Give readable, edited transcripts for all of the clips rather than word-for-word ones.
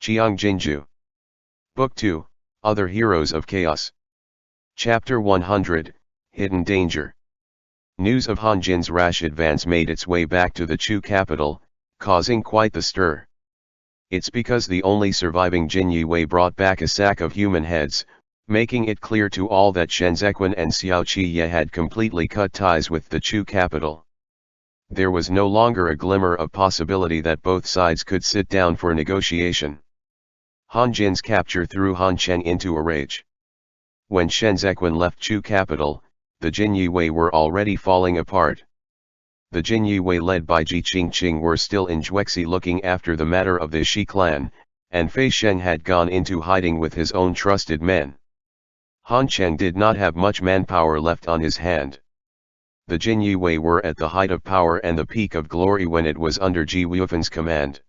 Qiang Jin Jiu. Book 2, Other Heroes of Chaos. Chapter 100, Hidden Danger. News of Han Jin's rash advance made its way back to the Chu capital, causing quite the stir. It's because the only surviving Jin Yue brought back a sack of human heads, making it clear to all that Shen Zequan and Xiao Qiye had completely cut ties with the Chu capital. There was no longer a glimmer of possibility that both sides could sit down for negotiation. Han Jin's capture threw Han Cheng into a rage. When Shen Zequan left Chu capital, the Jin Yue were already falling apart. The Jin Yue led by Ji Qingqing were still in Juexi looking after the matter of the Shi clan, and Fei Sheng had gone into hiding with his own trusted men. Han Cheng did not have much manpower left on his hand. The Jin Yue were at the height of power and the peak of glory when it was under Ji Wufan's command.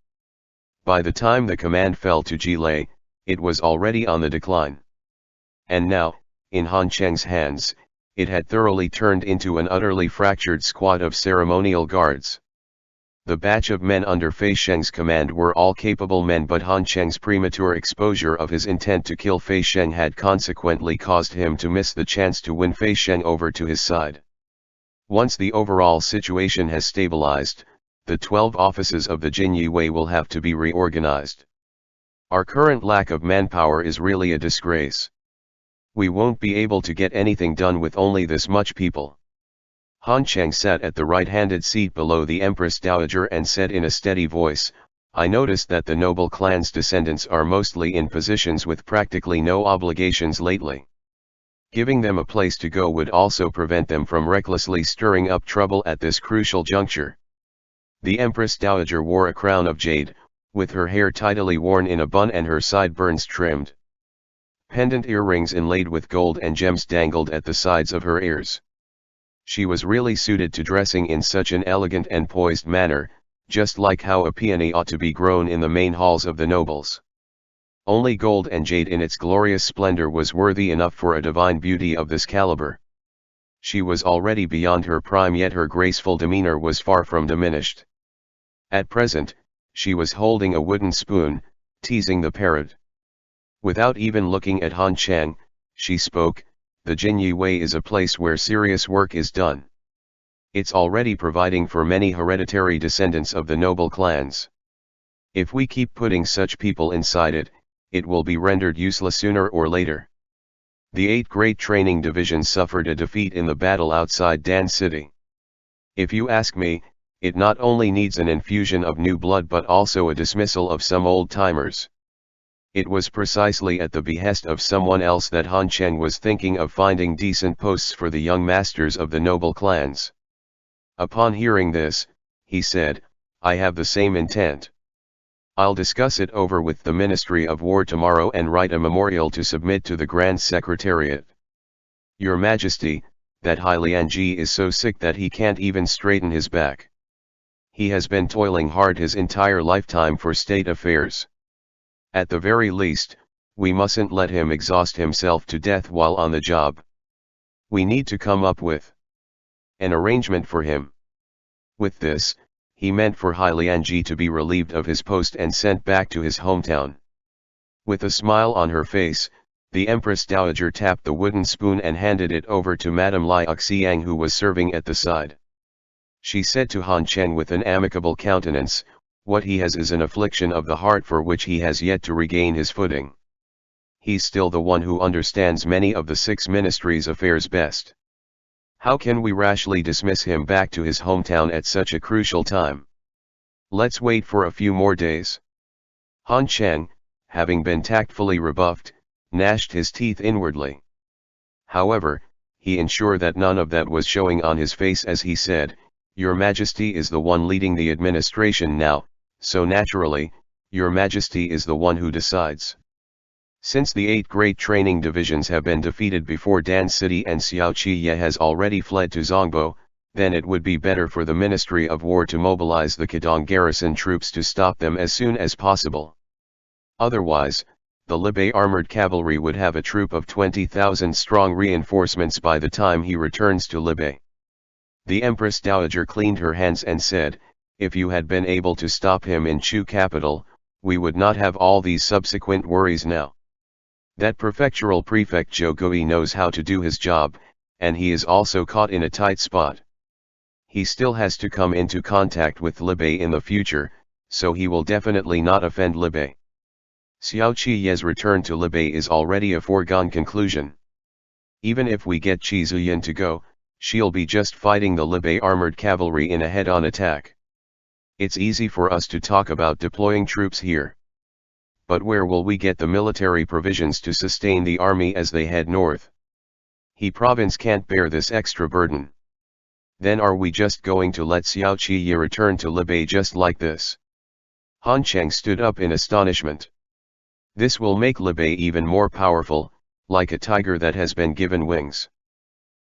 By the time the command fell to Ji Lei, it was already on the decline. And now, in Han Cheng's hands, it had thoroughly turned into an utterly fractured squad of ceremonial guards. The batch of men under Fei Sheng's command were all capable men, but Han Cheng's premature exposure of his intent to kill Fei Sheng had consequently caused him to miss the chance to win Fei Sheng over to his side. Once the overall situation has stabilized, the 12 offices of the Jin Yue will have to be reorganized. Our current lack of manpower is really a disgrace. We won't be able to get anything done with only this much people. Han Cheng sat at the right-handed seat below the Empress Dowager and said in a steady voice, "I noticed that the noble clan's descendants are mostly in positions with practically no obligations lately. Giving them a place to go would also prevent them from recklessly stirring up trouble at this crucial juncture." The Empress Dowager wore a crown of jade, with her hair tidily worn in a bun and her sideburns trimmed. Pendant earrings inlaid with gold and gems dangled at the sides of her ears. She was really suited to dressing in such an elegant and poised manner, just like how a peony ought to be grown in the main halls of the nobles. Only gold and jade in its glorious splendor was worthy enough for a divine beauty of this caliber. She was already beyond her prime, yet her graceful demeanor was far from diminished. At present, she was holding a wooden spoon, teasing the parrot. Without even looking at Han Cheng, she spoke, "The Jin Yue is a place where serious work is done. It's already providing for many hereditary descendants of the noble clans. If we keep putting such people inside it, it will be rendered useless sooner or later. The 8 great training divisions suffered a defeat in the battle outside Dan City. If you ask me, it not only needs an infusion of new blood but also a dismissal of some old-timers." It was precisely at the behest of someone else that Han Cheng was thinking of finding decent posts for the young masters of the noble clans. Upon hearing this, he said, "I have the same intent. I'll discuss it over with the Ministry of War tomorrow and write a memorial to submit to the Grand Secretariat. Your Majesty, that Hai Lianji is so sick that he can't even straighten his back. He has been toiling hard his entire lifetime for state affairs. At the very least, we mustn't let him exhaust himself to death while on the job. We need to come up with an arrangement for him." With this, he meant for Hai Lianji to be relieved of his post and sent back to his hometown. With a smile on her face, the Empress Dowager tapped the wooden spoon and handed it over to Madame Liu Xiang, who was serving at the side. She said to Han Cheng with an amicable countenance, "What he has is an affliction of the heart for which he has yet to regain his footing. He's still the one who understands many of the 6 ministries' affairs best. How can we rashly dismiss him back to his hometown at such a crucial time? Let's wait for a few more days." Han Cheng, having been tactfully rebuffed, gnashed his teeth inwardly. However, he ensured that none of that was showing on his face as he said, "Your Majesty is the one leading the administration now, so naturally, Your Majesty is the one who decides. Since the 8 great training divisions have been defeated before Dan City and Xiao Qiye has already fled to Zongbo, then it would be better for the Ministry of War to mobilize the Qidong garrison troops to stop them as soon as possible. Otherwise, the Libe armored cavalry would have a troop of 20,000 strong reinforcements by the time he returns to Libe." The Empress Dowager cleaned her hands and said, "If you had been able to stop him in Chu capital, we would not have all these subsequent worries now. That prefectural prefect Zhou Gui knows how to do his job, and he is also caught in a tight spot. He still has to come into contact with Liu in the future, so he will definitely not offend Liu. Xiao Qiye's return to Liu is already a foregone conclusion. Even if we get Qi Ziyin to go, she'll be just fighting the Liu armored cavalry in a head-on attack. It's easy for us to talk about deploying troops here. But where will we get the military provisions to sustain the army as they head north? He province can't bear this extra burden. Then are we just going to let Xiao Qiye return to Liu just like this? Han Cheng stood up in astonishment. This will make Liu even more powerful, like a tiger that has been given wings.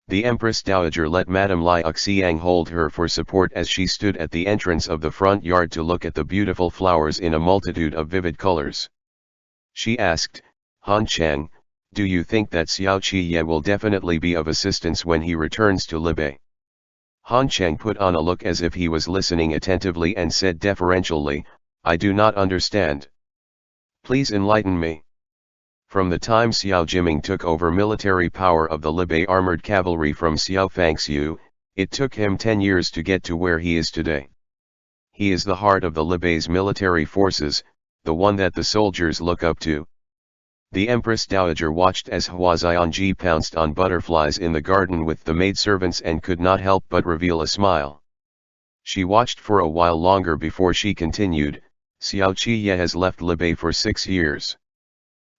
The Empress Dowager let Madame Liu Xiang hold her for support as she stood at the entrance of the front yard to look at the beautiful flowers in a multitude of vivid colors. She asked, Han Cheng, do you think that Xiao Qiye will definitely be of assistance when he returns to Liu? Han Cheng put on a look as if he was listening attentively and said deferentially, I do not understand. Please enlighten me. From the time Xiao Jiming took over military power of the Liu armored cavalry from Xiao Fangxiu, it took him 10 years to get to where he is today. He is the heart of the Liu's military forces, the one that the soldiers look up to. The Empress Dowager watched as Hua Xianji pounced on butterflies in the garden with the maidservants and could not help but reveal a smile. She watched for a while longer before she continued, Xiao Qiye has left Liu for 6 years.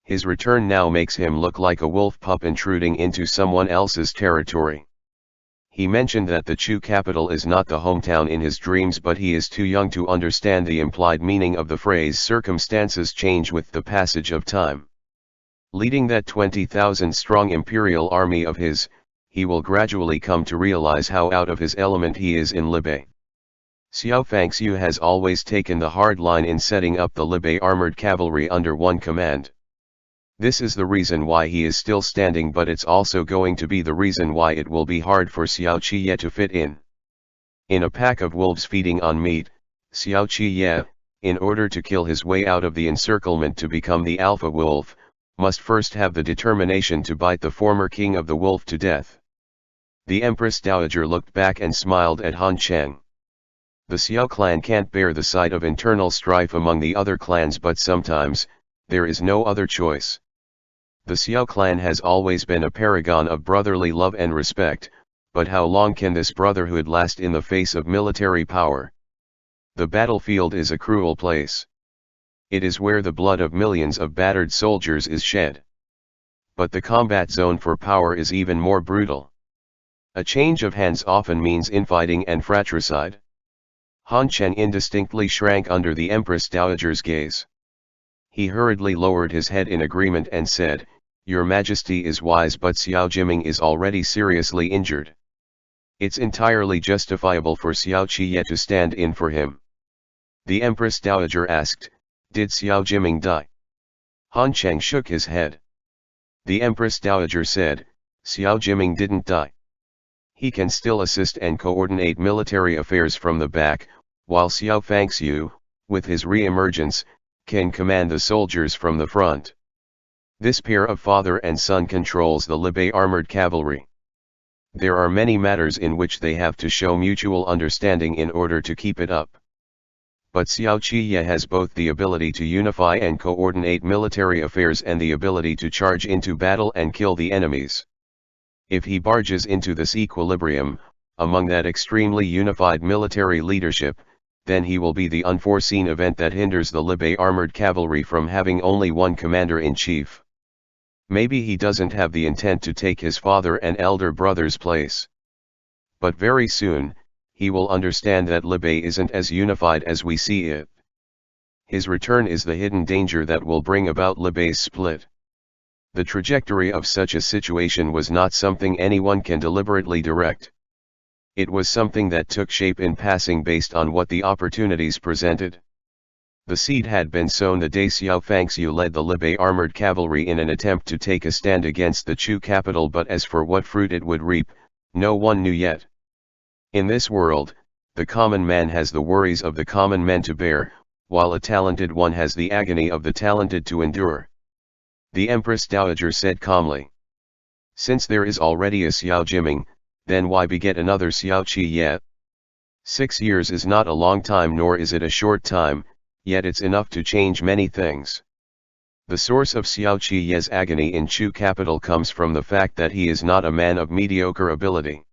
His return now makes him look like a wolf pup intruding into someone else's territory. He mentioned that the Chu capital is not the hometown in his dreams, but he is too young to understand the implied meaning of the phrase circumstances change with the passage of time. Leading that 20,000 strong imperial army of his, he will gradually come to realize how out of his element he is in Liu. Xiao Fangxiu has always taken the hard line in setting up the Liu armored cavalry under one command. This is the reason why he is still standing, but it's also going to be the reason why it will be hard for Xiao Qiye to fit in. In a pack of wolves feeding on meat, Xiao Qiye, in order to kill his way out of the encirclement to become the alpha wolf, must first have the determination to bite the former king of the wolf to death. The Empress Dowager looked back and smiled at Han Cheng. The Xiao clan can't bear the sight of internal strife among the other clans, but sometimes, there is no other choice. The Xiao clan has always been a paragon of brotherly love and respect, but how long can this brotherhood last in the face of military power? The battlefield is a cruel place. It is where the blood of millions of battered soldiers is shed. But the combat zone for power is even more brutal. A change of hands often means infighting and fratricide. Han Cheng indistinctly shrank under the Empress Dowager's gaze. He hurriedly lowered his head in agreement and said, Your Majesty is wise, but Xiao Jiming is already seriously injured. It's entirely justifiable for Xiao Qiye to stand in for him. The Empress Dowager asked, Did Xiao Jiming die? Han Cheng shook his head. The Empress Dowager said, Xiao Jiming didn't die. He can still assist and coordinate military affairs from the back, while Xiao Fangxiu, with his re-emergence, can command the soldiers from the front. This pair of father and son controls the Liu armored cavalry. There are many matters in which they have to show mutual understanding in order to keep it up. But Xiao Qiye has both the ability to unify and coordinate military affairs and the ability to charge into battle and kill the enemies. If he barges into this equilibrium, among that extremely unified military leadership, then he will be the unforeseen event that hinders the Liu armored cavalry from having only one commander-in-chief. Maybe he doesn't have the intent to take his father and elder brother's place. But very soon, he will understand that Liu isn't as unified as we see it. His return is the hidden danger that will bring about Liu's split. The trajectory of such a situation was not something anyone can deliberately direct. It was something that took shape in passing based on what the opportunities presented. The seed had been sown the day Xiao Fangxiu led the Liu armored cavalry in an attempt to take a stand against the Chu capital, but as for what fruit it would reap, no one knew yet. In this world, the common man has the worries of the common men to bear, while a talented one has the agony of the talented to endure. The Empress Dowager said calmly. Since there is already a Xiao Jiming, then why beget another Xiao Qi Ye? 6 years is not a long time nor is it a short time, yet it's enough to change many things. The source of Xiao Qi Ye's agony in Chu capital comes from the fact that he is not a man of mediocre ability.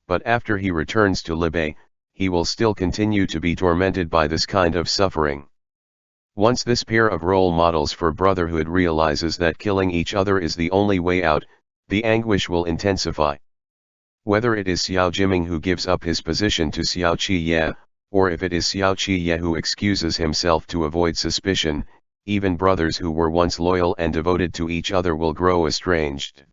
But after he returns to Libei, he will still continue to be tormented by this kind of suffering. Once this pair of role models for brotherhood realizes that killing each other is the only way out, the anguish will intensify. Whether it is Xiao Jiming who gives up his position to Xiao Qi Ye, or if it is Xiao Qi Ye who excuses himself to avoid suspicion, even brothers who were once loyal and devoted to each other will grow estranged.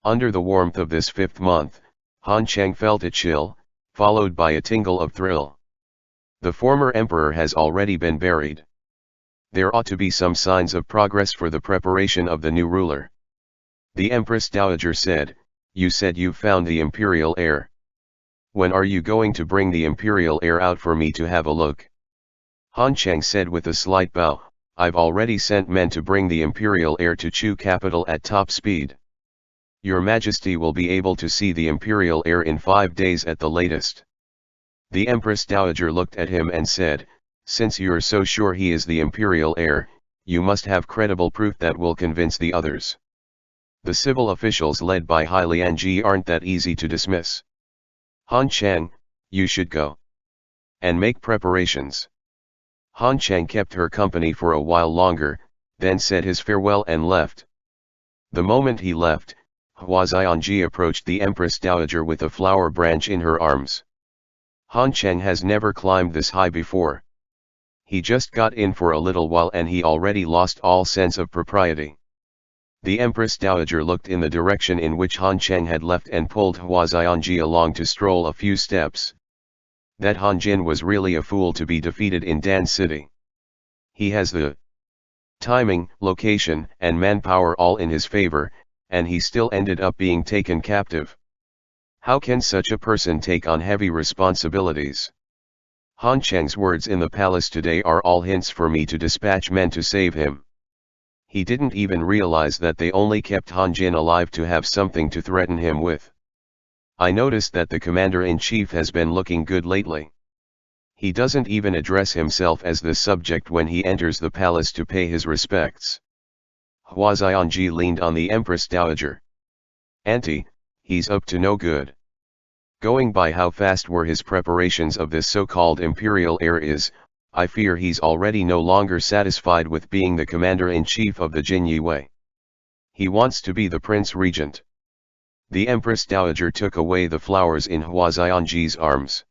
Under the warmth of this 5th month, Han Cheng felt a chill, followed by a tingle of thrill. The former emperor has already been buried. There ought to be some signs of progress for the preparation of the new ruler. The Empress Dowager said, "You said you've found the imperial heir. When are you going to bring the imperial heir out for me to have a look?" Han Cheng said with a slight bow, "I've already sent men to bring the imperial heir to Chu capital at top speed. Your Majesty will be able to see the imperial heir in 5 days at the latest." The Empress Dowager looked at him and said, "Since you're so sure he is the imperial heir, you must have credible proof that will convince the others. The civil officials led by Hai Lianji aren't that easy to dismiss. Han Cheng, you should go and make preparations." Han Cheng kept her company for a while longer, then said his farewell and left. The moment he left, Hua Xianji approached the Empress Dowager with a flower branch in her arms. Han Cheng has never climbed this high before. He just got in for a little while and he already lost all sense of propriety. The Empress Dowager looked in the direction in which Han Cheng had left and pulled Hua Xianji along to stroll a few steps. That Han Jin was really a fool to be defeated in Dan City. He has the timing, location, and manpower all in his favor, and he still ended up being taken captive. How can such a person take on heavy responsibilities? Han Cheng's words in the palace today are all hints for me to dispatch men to save him. He didn't even realize that they only kept Han Jin alive to have something to threaten him with. I noticed that the commander-in-chief has been looking good lately. He doesn't even address himself as the subject when he enters the palace to pay his respects. Hua Xianji leaned on the Empress Dowager. "Auntie, he's up to no good. Going by how fast were his preparations of this so-called imperial heir is, I fear he's already no longer satisfied with being the commander-in-chief of the Jin Yue. He wants to be the prince regent." The Empress Dowager took away the flowers in Hua Xianji's arms.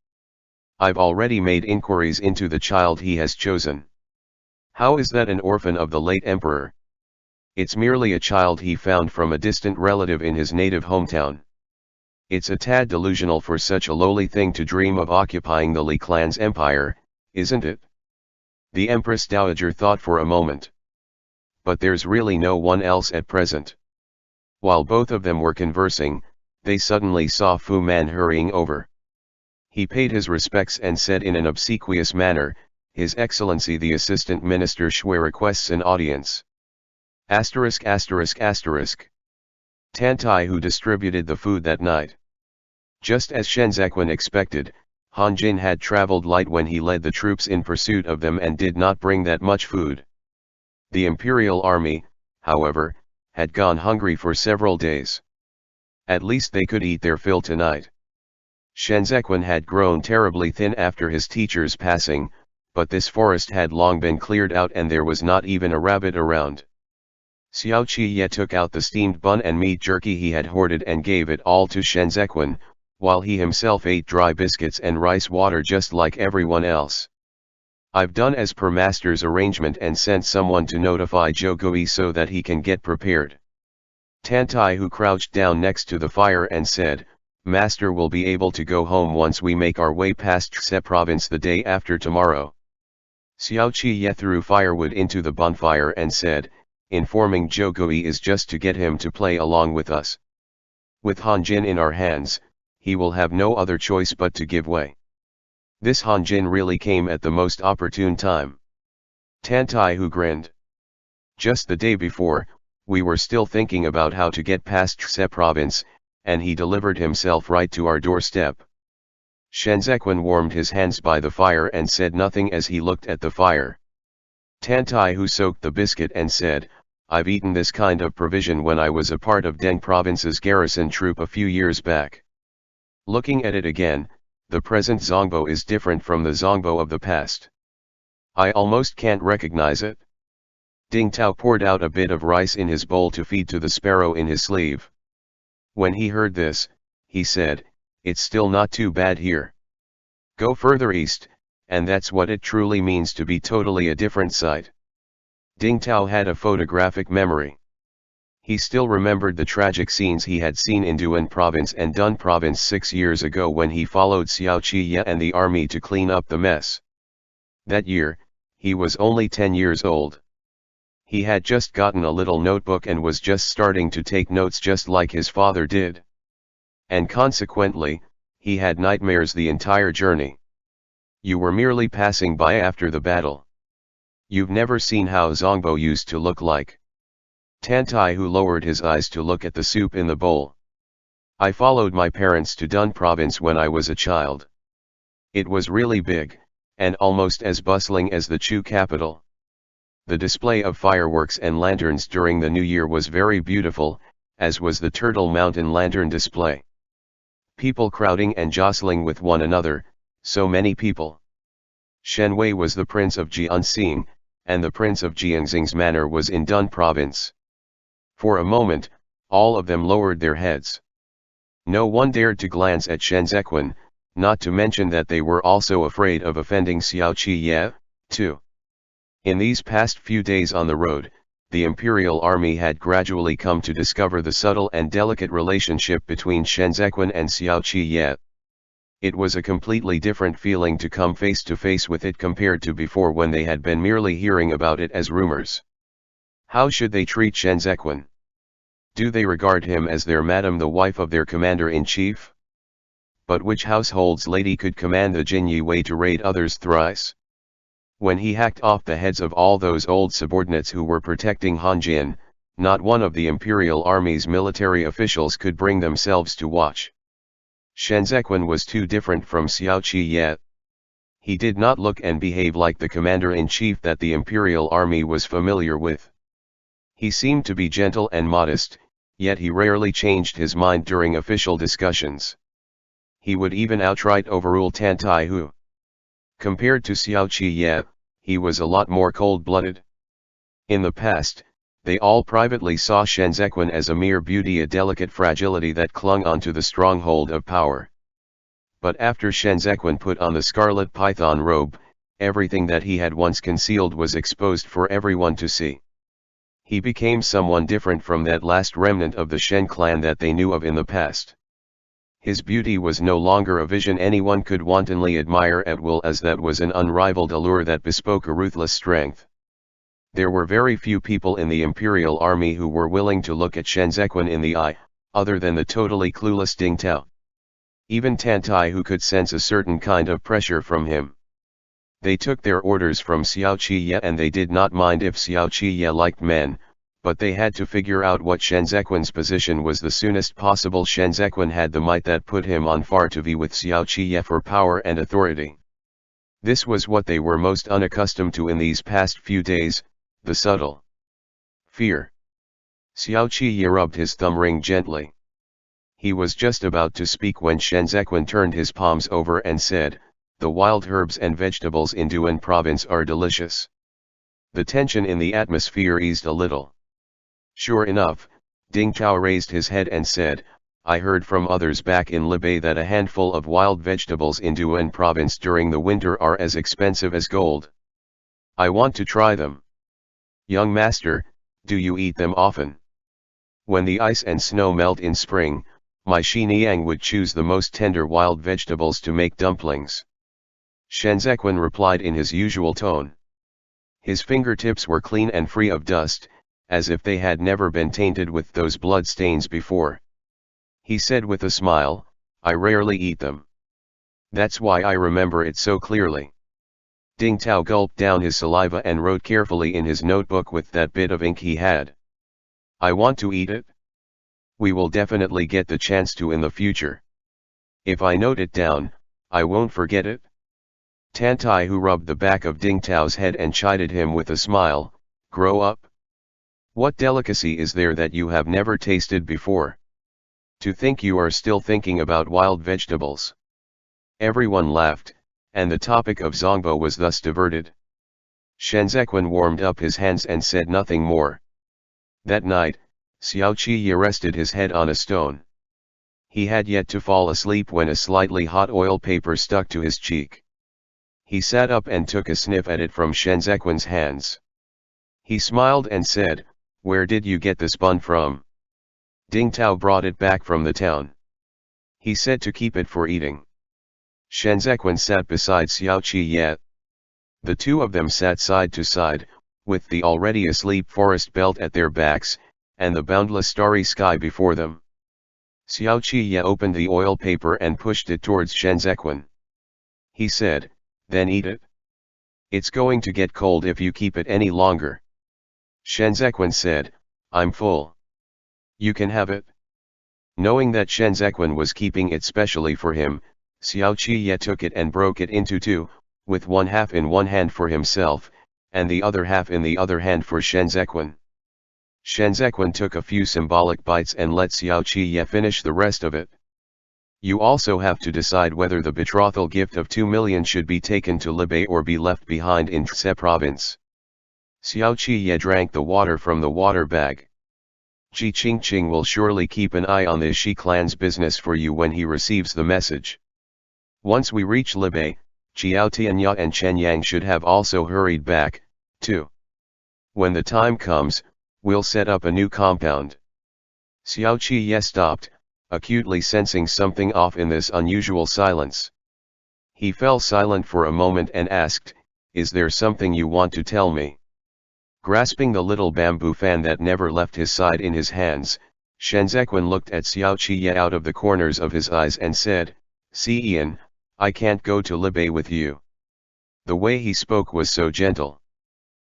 "I've already made inquiries into the child he has chosen. How is that an orphan of the late emperor? It's merely a child he found from a distant relative in his native hometown. It's a tad delusional for such a lowly thing to dream of occupying the Li clan's empire, isn't it?" The Empress Dowager thought for a moment. "But there's really no one else at present." While both of them were conversing, they suddenly saw Fu Man hurrying over. He paid his respects and said in an obsequious manner, "His Excellency the Assistant Minister Shui requests an audience." *******. Tantai who distributed the food that night. Just as Shenzhequan expected, Han Jin had traveled light when he led the troops in pursuit of them and did not bring that much food. The imperial army, however, had gone hungry for several days. At least they could eat their fill tonight. Shenzhequan had grown terribly thin after his teacher's passing, but this forest had long been cleared out and there was not even a rabbit around. Xiao Qi Ye took out the steamed bun and meat jerky he had hoarded and gave it all to Shenzhequan, while he himself ate dry biscuits and rice water just like everyone else. "I've done as per master's arrangement and sent someone to notify Zhou Gui so that he can get prepared." Tantai who crouched down next to the fire and said, "Master will be able to go home once we make our way past Xe province the day after tomorrow." Xiao Qi Ye threw firewood into the bonfire and said, "Informing Zhou Gui is just to get him to play along with us. With Han Jin in our hands, he will have no other choice but to give way." This Han Jin really came at the most opportune time. Tan Taihu grinned. Just the day before, we were still thinking about how to get past Tse province, and he delivered himself right to our doorstep. Shenzequan warmed his hands by the fire and said nothing as he looked at the fire. Tan Taihu soaked the biscuit and said, I've eaten this kind of provision when I was a part of Deng province's garrison troop a few years back. Looking at it again, the present Zongbo is different from the Zongbo of the past. I almost can't recognize it. Ding Tao poured out a bit of rice in his bowl to feed to the sparrow in his sleeve. When he heard this, he said, it's still not too bad here. Go further east, and that's what it truly means to be totally a different sight. Ding Tao had a photographic memory. He still remembered the tragic scenes he had seen in Duan province and Dun province 6 years ago when he followed Xiao Qiye and the army to clean up the mess. That year, he was only 10 years old. He had just gotten a little notebook and was just starting to take notes just like his father did. And consequently, he had nightmares the entire journey. You were merely passing by after the battle. You've never seen how Zongbo used to look like. Tan Taihu lowered his eyes to look at the soup in the bowl. I followed my parents to Dun province when I was a child. It was really big, and almost as bustling as the Chu capital. The display of fireworks and lanterns during the New Year was very beautiful, as was the Turtle Mountain lantern display. People crowding and jostling with one another, so many people. Shen Wei was the prince of Jianxing, and the prince of Jiangxing's manor was in Dun province. For a moment, all of them lowered their heads. No one dared to glance at Shenzequan, not to mention that they were also afraid of offending Xiao Qiye, too. In these past few days on the road, the imperial army had gradually come to discover the subtle and delicate relationship between Shenzequan and Xiao Qiye. It was a completely different feeling to come face to face with it compared to before when they had been merely hearing about it as rumors. How should they treat Shenzequan? Do they regard him as their madam, the wife of their commander-in-chief? But which household's lady could command the Jin Yi Wei to raid others thrice? When he hacked off the heads of all those old subordinates who were protecting Han Jin, not one of the imperial army's military officials could bring themselves to watch. Shenzequan was too different from Xiao Qiye. He did not look and behave like the commander-in-chief that the imperial army was familiar with. He seemed to be gentle and modest, yet he rarely changed his mind during official discussions. He would even outright overrule Tan Taihu. Compared to Xiao Qiye, he was a lot more cold-blooded. In the past, they all privately saw Shenzequan as a mere beauty, a delicate fragility that clung onto the stronghold of power. But after Shenzequan put on the scarlet python robe, everything that he had once concealed was exposed for everyone to see. He became someone different from that last remnant of the Shen clan that they knew of in the past. His beauty was no longer a vision anyone could wantonly admire at will, as that was an unrivaled allure that bespoke a ruthless strength. There were very few people in the imperial army who were willing to look at Shenzequan in the eye, other than the totally clueless Ding Tao. Even Tan Taihu could sense a certain kind of pressure from him. They took their orders from Xiao Qiye, and they did not mind if Xiao Qiye liked men, but they had to figure out what Shenzequan's position was the soonest possible. Shenzequan had the might that put him on par to vie with Xiao Qiye for power and authority. This was what they were most unaccustomed to in these past few days, the subtle fear. Xiao Qiye rubbed his thumb ring gently. He was just about to speak when Shenzequan turned his palms over and said, "The wild herbs and vegetables in Duan province are delicious." The tension in the atmosphere eased a little. Sure enough, Ding Tao raised his head and said, "I heard from others back in Libei that a handful of wild vegetables in Duan province during the winter are as expensive as gold. I want to try them." "Young master, do you eat them often?" "When the ice and snow melt in spring, my Xiniang would choose the most tender wild vegetables to make dumplings." Shenzequan replied in his usual tone. His fingertips were clean and free of dust, as if they had never been tainted with those blood stains before. He said with a smile, "I rarely eat them." That's why I remember it so clearly. Ding Tao gulped down his saliva and wrote carefully in his notebook with that bit of ink he had. I want to eat it. We will definitely get the chance to in the future. If I note it down, I won't forget it. Tan Tai, who rubbed the back of Ding Tao's head and chided him with a smile, grow up. What delicacy is there that you have never tasted before? To think you are still thinking about wild vegetables. Everyone laughed, and the topic of Zongbo was thus diverted. Shenzequan warmed up his hands and said nothing more. That night, Xiao Qi rested his head on a stone. He had yet to fall asleep when a slightly hot oil paper stuck to his cheek. He sat up and took a sniff at it from Shenzequan's hands. He smiled and said, "Where did you get this bun from?" Ding Tao brought it back from the town. He said to keep it for eating. Shenzequan sat beside Xiao Qi. The two of them sat side to side, with the already asleep forest belt at their backs, and the boundless starry sky before them. Xiao Qi opened the oil paper and pushed it towards Shenzequan. He said, "Then eat it. It's going to get cold if you keep it any longer." Shenzequan said, "I'm full. You can have it." Knowing that Shenzequan was keeping it specially for him, Xiao Qi took it and broke it into two, with one half in one hand for himself, and the other half in the other hand for Shenzequan. Shenzequan took a few symbolic bites and let Xiao Qi finish the rest of it. You also have to decide whether the betrothal gift of 2 million should be taken to Libei or be left behind in Tse province. Xiao Qi drank the water from the water bag. Qing will surely keep an eye on the Shi clan's business for you when he receives the message. Once we reach Libei, Qiao Tianya and Chen Yang should have also hurried back, too. When the time comes, we'll set up a new compound. Xiao Qi stopped, acutely sensing something off in this unusual silence. He fell silent for a moment and asked, "Is there something you want to tell me?" Grasping the little bamboo fan that never left his side in his hands, Shenzequan looked at Xiao Qi out of the corners of his eyes and said, "See Ian, I can't go to Libei with you." The way he spoke was so gentle.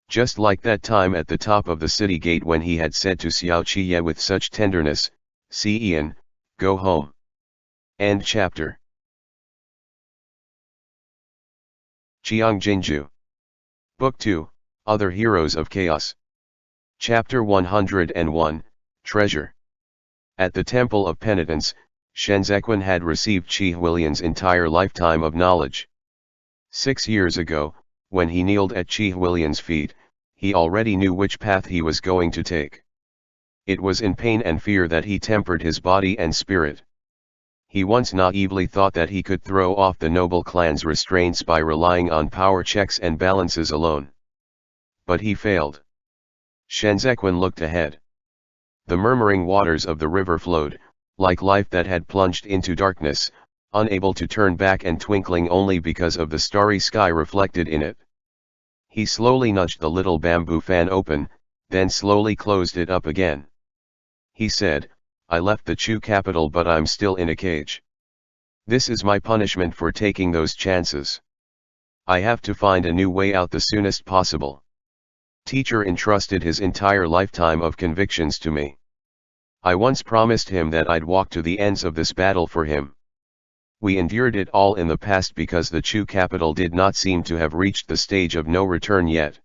Just like that time at the top of the city gate when he had said to Xiao Qi with such tenderness, "See Ian, go home." End chapter. Qiang Jin Jiu. Book 2, Other Heroes of Chaos. Chapter 101, Treasure. At the Temple of Penitence, Shenzequan had received Qi Huilian's entire lifetime of knowledge. 6 years ago, when he kneeled at Qi Huilian's feet, he already knew which path he was going to take. It was in pain and fear that he tempered his body and spirit. He once naively thought that he could throw off the noble clan's restraints by relying on power checks and balances alone. But he failed. Shenzequan looked ahead. The murmuring waters of the river flowed, like life that had plunged into darkness, unable to turn back and twinkling only because of the starry sky reflected in it. He slowly nudged the little bamboo fan open, then slowly closed it up again. He said, "I left the Chu capital but I'm still in a cage. This is my punishment for taking those chances. I have to find a new way out the soonest possible." Teacher entrusted his entire lifetime of convictions to me. I once promised him that I'd walk to the ends of this battle for him. We endured it all in the past because the Chu capital did not seem to have reached the stage of no return yet.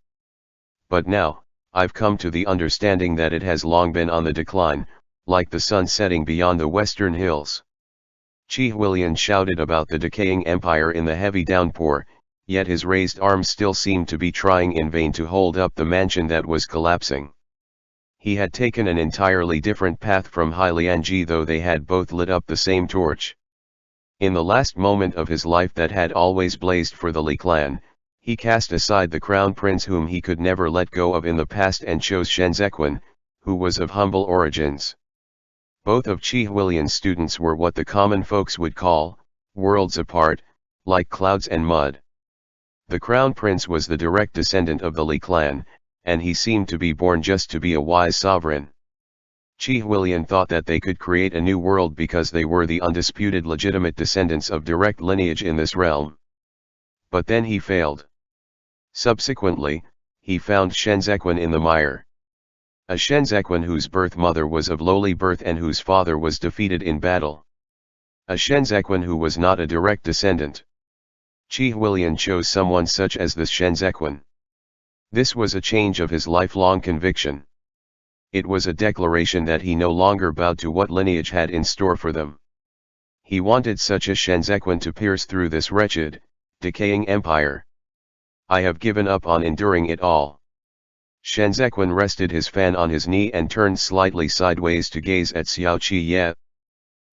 But now, I've come to the understanding that it has long been on the decline, like the sun setting beyond the western hills. Qi Huilian shouted about the decaying empire in the heavy downpour, yet his raised arms still seemed to be trying in vain to hold up the mansion that was collapsing. He had taken an entirely different path from Heilianji, though they had both lit up the same torch. In the last moment of his life that had always blazed for the Li clan, he cast aside the crown prince whom he could never let go of in the past and chose Shenzequan, who was of humble origins. Both of Qi Huilian's students were what the common folks would call, worlds apart, like clouds and mud. The crown prince was the direct descendant of the Li clan, and he seemed to be born just to be a wise sovereign. Qi Huilian thought that they could create a new world because they were the undisputed legitimate descendants of direct lineage in this realm. But then he failed. Subsequently, he found Shenzhequan in the mire. A Shenzhequan whose birth mother was of lowly birth and whose father was defeated in battle. A Shenzhequan who was not a direct descendant. Qi Huilian chose someone such as this Shenzhequan. This was a change of his lifelong conviction. It was a declaration that he no longer bowed to what lineage had in store for them. He wanted such a Shenzhequan to pierce through this wretched, decaying empire. I have given up on enduring it all. Shenzhequan rested his fan on his knee and turned slightly sideways to gaze at Xiao Qiye.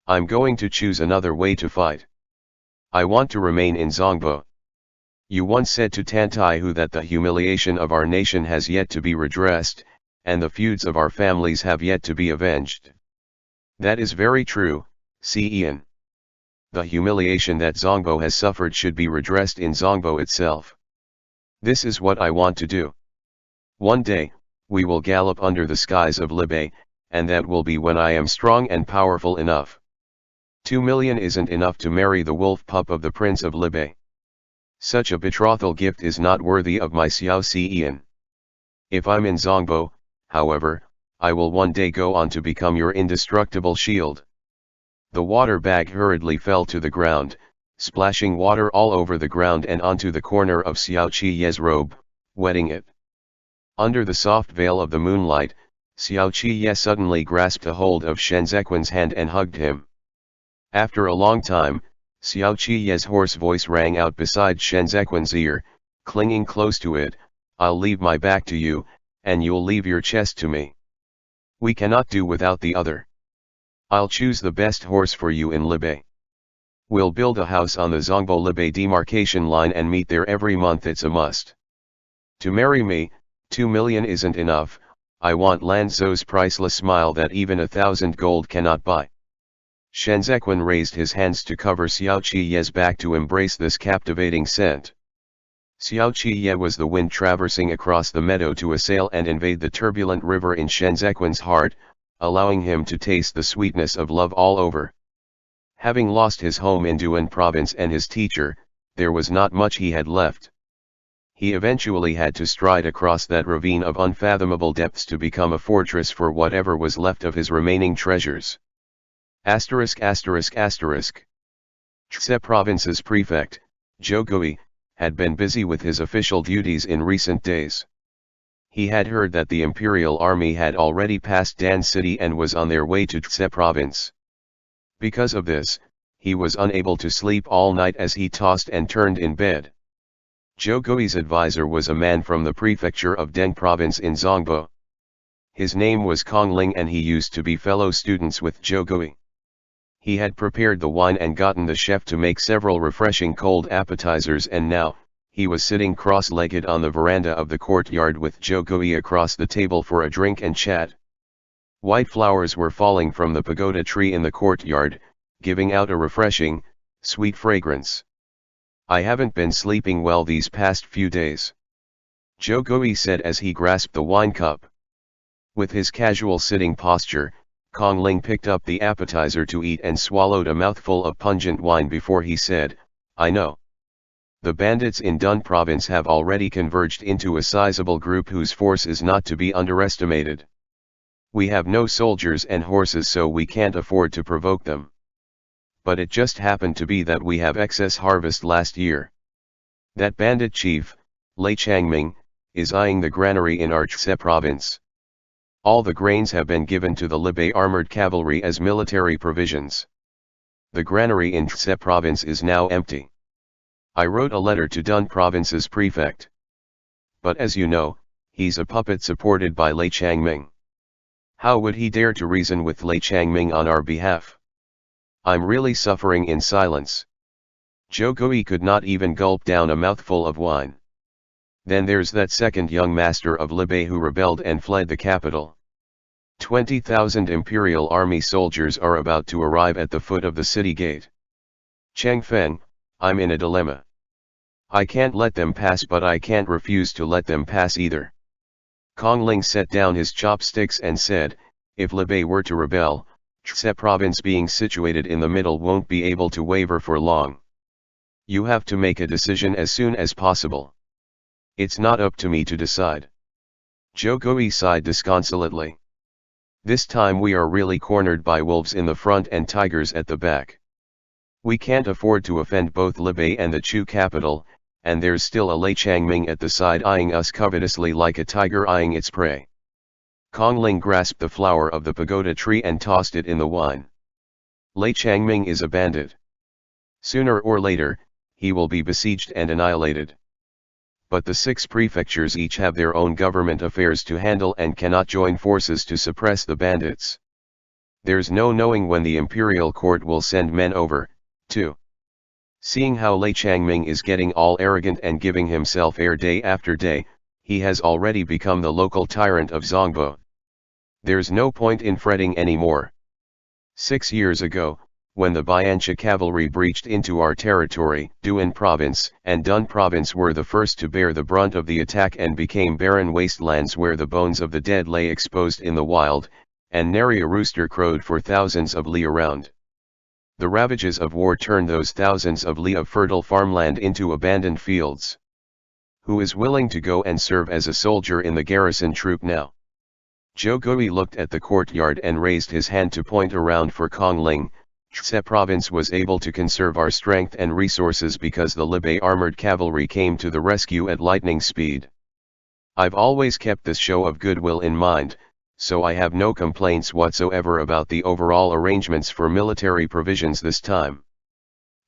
I'm going to choose another way to fight. I want to remain in Zongbo. You once said to Tantaihu that the humiliation of our nation has yet to be redressed, and the feuds of our families have yet to be avenged. That is very true, Xian. The humiliation that Zongbo has suffered should be redressed in Zongbo itself. This is what I want to do. One day, we will gallop under the skies of Libei, and that will be when I am strong and powerful enough. 2 million isn't enough to marry the wolf pup of the Prince of Libei. Such a betrothal gift is not worthy of my Xiao Xian. If I'm in Zongbo, however, I will one day go on to become your indestructible shield. The water bag hurriedly fell to the ground, splashing water all over the ground and onto the corner of Xiao Qiye's robe, wetting it. Under the soft veil of the moonlight, Xiao Qiye suddenly grasped a hold of Shenzhequan's hand and hugged him. After a long time, Xiao Qiye's hoarse voice rang out beside Shenzhequan's ear, clinging close to it, I'll leave my back to you, and you'll leave your chest to me. We cannot do without the other. I'll choose the best horse for you in Libei. We'll build a house on the Zongbo-Libei demarcation line and meet there every month, it's a must. To marry me, 2 million isn't enough, I want Lanzhou's priceless smile that even 1,000 gold cannot buy. Shenzhequan raised his hands to cover Xiao Qiye's back to embrace this captivating scent. Xiao Qiye was the wind traversing across the meadow to assail and invade the turbulent river in Shenzhequan's heart, allowing him to taste the sweetness of love all over. Having lost his home in Duan province and his teacher, there was not much he had left. He eventually had to stride across that ravine of unfathomable depths to become a fortress for whatever was left of his remaining treasures. Chse province's prefect, Zhou Gui, had been busy with his official duties in recent days. He had heard that the imperial army had already passed Dan City and was on their way to Chse province. Because of this, he was unable to sleep all night as he tossed and turned in bed. Zhou Gui's advisor was a man from the prefecture of Deng province in Zongbo. His name was Kong Ling and he used to be fellow students with Zhou Gui. He had prepared the wine and gotten the chef to make several refreshing cold appetizers, and now, he was sitting cross-legged on the veranda of the courtyard with Zhou Gui across the table for a drink and chat. White flowers were falling from the pagoda tree in the courtyard, giving out a refreshing, sweet fragrance. I haven't been sleeping well these past few days, Zhou Gui said as he grasped the wine cup. With his casual sitting posture, Kong Ling picked up the appetizer to eat and swallowed a mouthful of pungent wine before he said, I know. The bandits in Dun province have already converged into a sizable group whose force is not to be underestimated. We have no soldiers and horses, so we can't afford to provoke them. But it just happened to be that we have excess harvest last year. That bandit chief, Lei Changming, is eyeing the granary in our Chse province. All the grains have been given to the Libei armored cavalry as military provisions. The granary in Chse province is now empty. I wrote a letter to Dun province's prefect. But as you know, he's a puppet supported by Lei Changming. How would he dare to reason with Lei Changming on our behalf? I'm really suffering in silence. Zhou Gui could not even gulp down a mouthful of wine. Then there's that second young master of Libei who rebelled and fled the capital. 20,000 imperial army soldiers are about to arrive at the foot of the city gate. Cheng Feng, I'm in a dilemma. I can't let them pass, but I can't refuse to let them pass either. Kong Ling set down his chopsticks and said, If Libei were to rebel, Tse province being situated in the middle won't be able to waver for long. You have to make a decision as soon as possible. It's not up to me to decide. Zhou Gui sighed disconsolately. This time we are really cornered by wolves in the front and tigers at the back. We can't afford to offend both Libei and the Chu capital, and there's still a Lei Changming at the side eyeing us covetously like a tiger eyeing its prey. Kongling grasped the flower of the pagoda tree and tossed it in the wine. Lei Changming is a bandit. Sooner or later, he will be besieged and annihilated. But the 6 prefectures each have their own government affairs to handle and cannot join forces to suppress the bandits. There's no knowing when the imperial court will send men over, too. Seeing how Lei Changming is getting all arrogant and giving himself air day after day, he has already become the local tyrant of Zongbo. There's no point in fretting anymore. 6 years ago, when the Bianchi cavalry breached into our territory, Duan province and Dun province were the first to bear the brunt of the attack and became barren wastelands where the bones of the dead lay exposed in the wild, and nary a rooster crowed for thousands of li around. The ravages of war turned those thousands of li of fertile farmland into abandoned fields. Who is willing to go and serve as a soldier in the garrison troop now? Zhou Gui looked at the courtyard and raised his hand to point around for Kongling. Tse province was able to conserve our strength and resources because the Libei armored cavalry came to the rescue at lightning speed. I've always kept this show of goodwill in mind, so I have no complaints whatsoever about the overall arrangements for military provisions this time.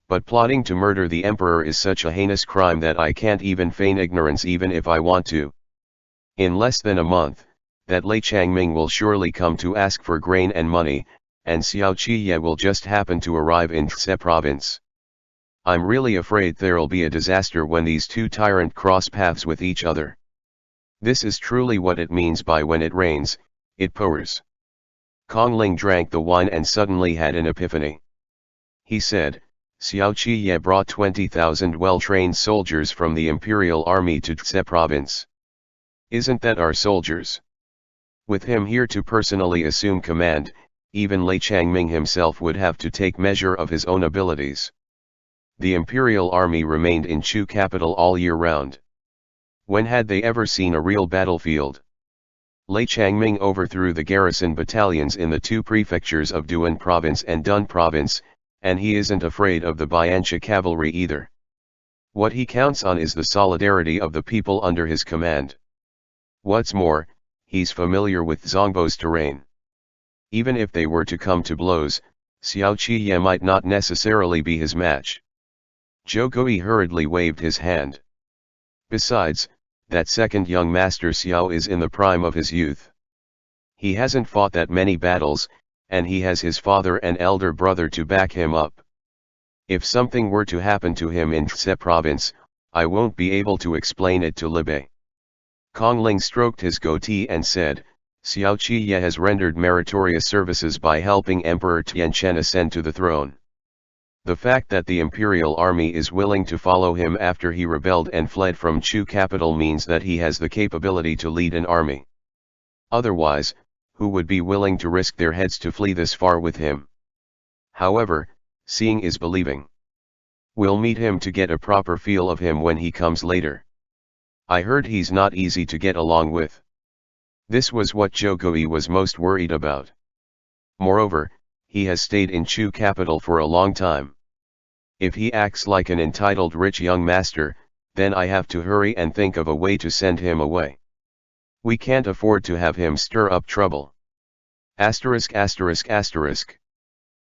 But plotting to murder the emperor is such a heinous crime that I can't even feign ignorance even if I want to. In less than a month, that Lei Changming will surely come to ask for grain and money, and Xiao Qiye will just happen to arrive in Tse province. I'm really afraid there'll be a disaster when these 2 tyrants cross paths with each other. This is truly what it means by when it rains, it pours. Kongling drank the wine and suddenly had an epiphany. He said, Xiao Qiye brought 20,000 well-trained soldiers from the imperial army to Tse province. Isn't that our soldiers? With him here to personally assume command, even Lei Changming himself would have to take measure of his own abilities. The imperial army remained in Chu capital all year round. When had they ever seen a real battlefield? Lei Changming overthrew the garrison battalions in the 2 prefectures of Duan province and Dun province, and he isn't afraid of the Bianchi cavalry either. What he counts on is the solidarity of the people under his command. What's more, he's familiar with Zongbo's terrain. Even if they were to come to blows, Xiao Qiye might not necessarily be his match. Zhou Gui hurriedly waved his hand. Besides, that second young master Xiao is in the prime of his youth. He hasn't fought that many battles, and he has his father and elder brother to back him up. If something were to happen to him in Tse province, I won't be able to explain it to Libei. Kongling stroked his goatee and said, Xiao Qiye has rendered meritorious services by helping Emperor Tianchen ascend to the throne. The fact that the imperial army is willing to follow him after he rebelled and fled from Chu capital means that he has the capability to lead an army. Otherwise, who would be willing to risk their heads to flee this far with him? However, seeing is believing. We'll meet him to get a proper feel of him when he comes later. I heard he's not easy to get along with. This was what Zhou Gui was most worried about. Moreover, he has stayed in Chu capital for a long time. If he acts like an entitled rich young master, then I have to hurry and think of a way to send him away. We can't afford to have him stir up trouble. ******.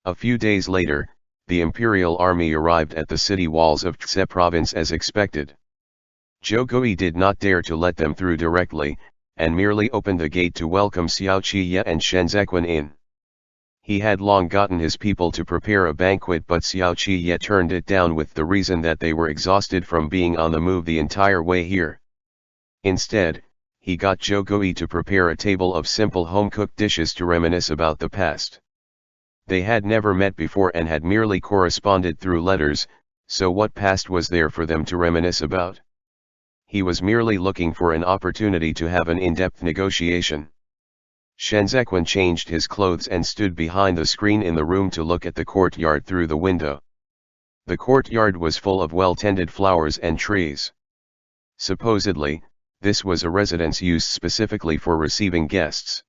A few days later, the imperial army arrived at the city walls of Tse province as expected. Zhou Gui did not dare to let them through directly, and merely opened the gate to welcome Xiao Qiye and Shen Zequan in. He had long gotten his people to prepare a banquet, but Xiao Qiye turned it down with the reason that they were exhausted from being on the move the entire way here. Instead, he got Zhou Gui to prepare a table of simple home-cooked dishes to reminisce about the past. They had never met before and had merely corresponded through letters, so what past was there for them to reminisce about? He was merely looking for an opportunity to have an in-depth negotiation. Shanzekwan changed his clothes and stood behind the screen in the room to look at the courtyard through the window. The courtyard was full of well-tended flowers and trees. Supposedly, this was a residence used specifically for receiving guests.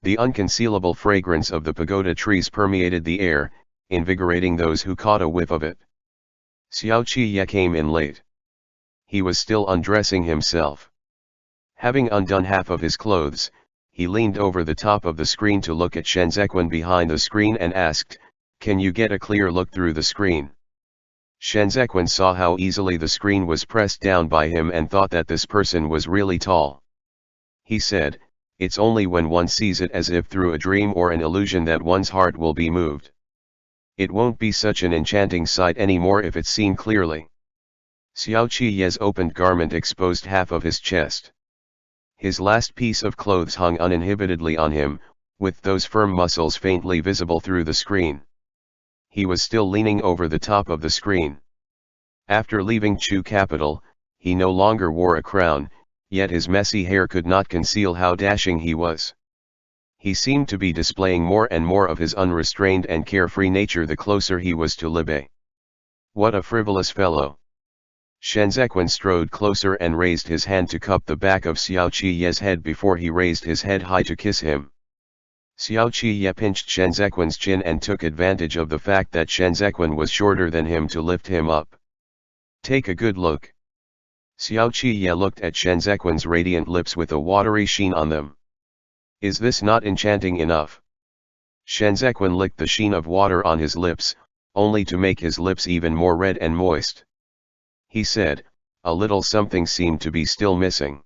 The unconcealable fragrance of the pagoda trees permeated the air, invigorating those who caught a whiff of it. Xiao Qiye came in late. He was still undressing himself. Having undone half of his clothes, he leaned over the top of the screen to look at Shanzekwan behind the screen and asked, "Can you get a clear look through the screen?" Shanzekwan saw how easily the screen was pressed down by him and thought that this person was really tall. He said, "It's only when one sees it as if through a dream or an illusion that one's heart will be moved. It won't be such an enchanting sight anymore if it's seen clearly." Xiao Qiye's opened garment exposed half of his chest. His last piece of clothes hung uninhibitedly on him, with those firm muscles faintly visible through the screen. He was still leaning over the top of the screen. After leaving Chu capital, he no longer wore a crown, yet his messy hair could not conceal how dashing he was. He seemed to be displaying more and more of his unrestrained and carefree nature the closer he was to Libe. What a frivolous fellow! Shanzekwan strode closer and raised his hand to cup the back of Xiao Qiye's head before he raised his head high to kiss him. Xiao Qiye pinched Shanzekwan's chin and took advantage of the fact that Shanzekwan was shorter than him to lift him up. "Take a good look." Xiao Qiye looked at Shanzekwan's radiant lips with a watery sheen on them. "Is this not enchanting enough?" Shanzekwan licked the sheen of water on his lips, only to make his lips even more red and moist. He said, "A little something seemed to be still missing.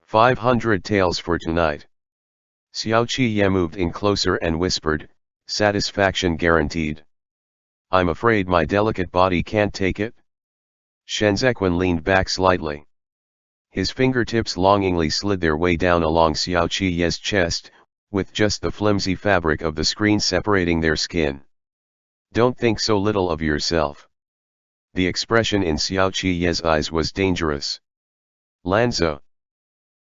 500 taels for tonight." Xiao Qiye moved in closer and whispered, "Satisfaction guaranteed." "I'm afraid my delicate body can't take it." Shanzekwan leaned back slightly. His fingertips longingly slid their way down along Xiao Qiye's chest, with just the flimsy fabric of the screen separating their skin. "Don't think so little of yourself." The expression in Xiao Qiye's eyes was dangerous. "Lanzo."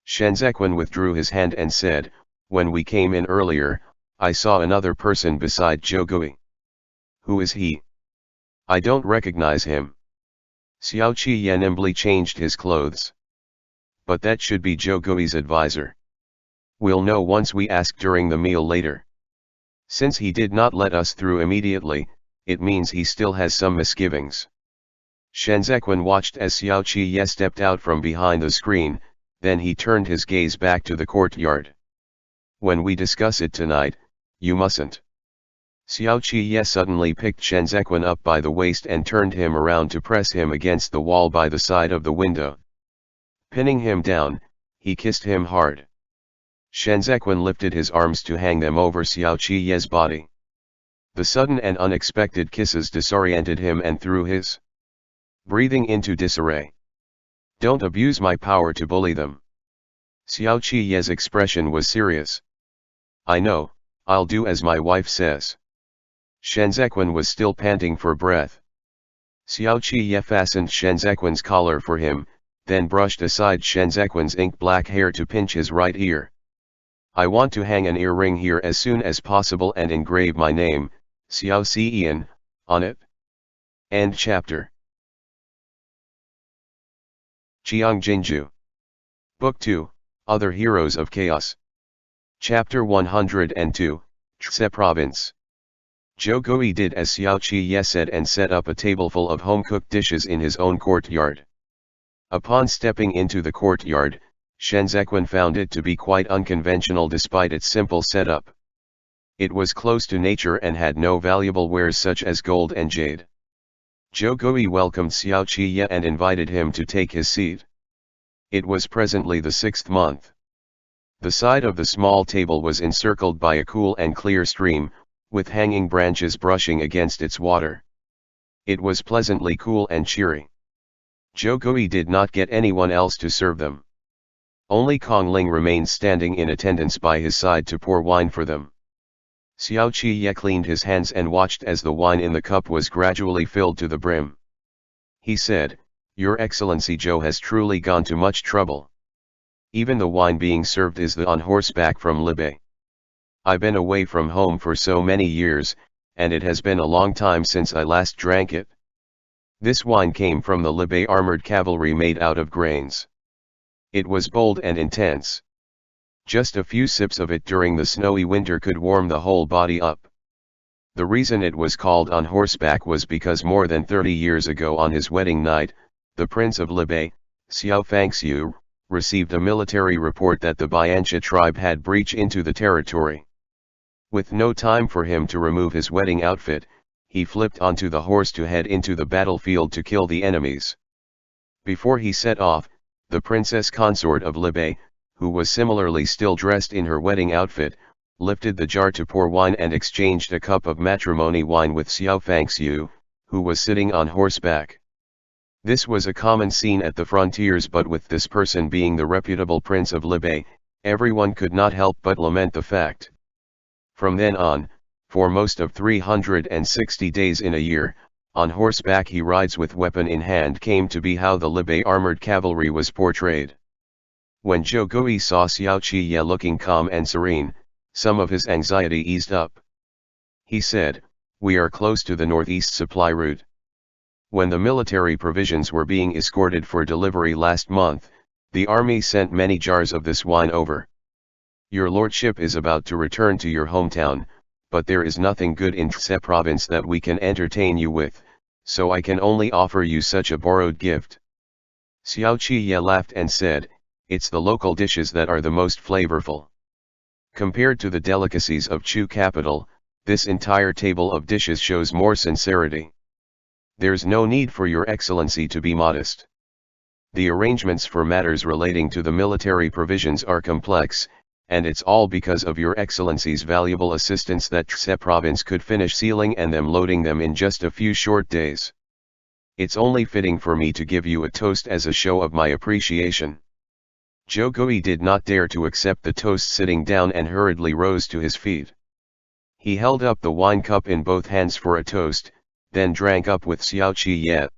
Shanzekwan withdrew his hand and said, "When we came in earlier, I saw another person beside Jiugui." "Who is he?" "I don't recognize him." Xiao Qiye nimbly changed his clothes. "But that should be Jiugui's advisor. We'll know once we ask during the meal later. Since he did not let us through immediately, it means he still has some misgivings." Shanzekwan watched as Xiao Qiye stepped out from behind the screen, then he turned his gaze back to the courtyard. "When we discuss it tonight, you mustn't." Xiao Qiye suddenly picked Shanzekwan up by the waist and turned him around to press him against the wall by the side of the window. Pinning him down, he kissed him hard. Shanzekwan lifted his arms to hang them over Xiao Qiye's body. The sudden and unexpected kisses disoriented him and threw his breathing into disarray. "Don't abuse my power to bully them." Xiao Qiye's expression was serious. "I know, I'll do as my wife says." Shanzekwan was still panting for breath. Xiao Qiye fastened Shanzekwan's collar for him, then brushed aside Shanzekwan's ink-black hair to pinch his right ear. "I want to hang an earring here as soon as possible and engrave my name, Xiao Xian, on it." End chapter. Qiang Jin Jiu. Book 2, Other Heroes of Chaos. Chapter 102, Chse Province. Jiugui did as Xiao Qiye said and set up a tableful of home-cooked dishes in his own courtyard. Upon stepping into the courtyard, Shanzekwan found it to be quite unconventional despite its simple setup. It was close to nature and had no valuable wares such as gold and jade. Jiugui welcomed Xiao Qiye and invited him to take his seat. It was presently the 6th month. The side of the small table was encircled by a cool and clear stream, with hanging branches brushing against its water. It was pleasantly cool and cheery. Jiugui did not get anyone else to serve them. Only Kong Ling remained standing in attendance by his side to pour wine for them. Xiao Qiye cleaned his hands and watched as the wine in the cup was gradually filled to the brim. He said, "Your Excellency Zhou has truly gone to much trouble." Even the wine being served is the on horseback from Libya. I've been away from home for so many years, and it has been a long time since I last drank it. This wine came from the Libya armored cavalry made out of grains. It was bold and intense. Just a few sips of it during the snowy winter could warm the whole body up. The reason it was called on horseback was because more than 30 years ago on his wedding night, the Prince of Libya, Xiao Fangxiu, received a military report that the Biancha tribe had breached into the territory. With no time for him to remove his wedding outfit, he flipped onto the horse to head into the battlefield to kill the enemies. Before he set off, the princess consort of Libya, who was similarly still dressed in her wedding outfit, lifted the jar to pour wine and exchanged a cup of matrimony wine with Xiao Fangxiu, who was sitting on horseback. This was a common scene at the frontiers, but with this person being the reputable Prince of Libya, everyone could not help but lament the fact. From then on, for most of 360 days in a year, on horseback he rides with weapon in hand came to be how the Libya armored cavalry was portrayed. When Zhou Gui saw Xiao Qiye looking calm and serene, some of his anxiety eased up. He said, "We are close to the northeast supply route. When the military provisions were being escorted for delivery last month, the army sent many jars of this wine over. Your lordship is about to return to your hometown, but there is nothing good in Tse province that we can entertain you with, so I can only offer you such a borrowed gift." Xiao Qiye laughed and said, "It's the local dishes that are the most flavorful. Compared to the delicacies of Chu capital, this entire table of dishes shows more sincerity. There's no need for your excellency to be modest. The arrangements for matters relating to the military provisions are complex, and it's all because of your excellency's valuable assistance that Tse province could finish sealing and loading them in just a few short days. It's only fitting for me to give you a toast as a show of my appreciation." Zhou Gui did not dare to accept the toast sitting down and hurriedly rose to his feet. He held up the wine cup in both hands for a toast, then drank up with Xiao Qiye.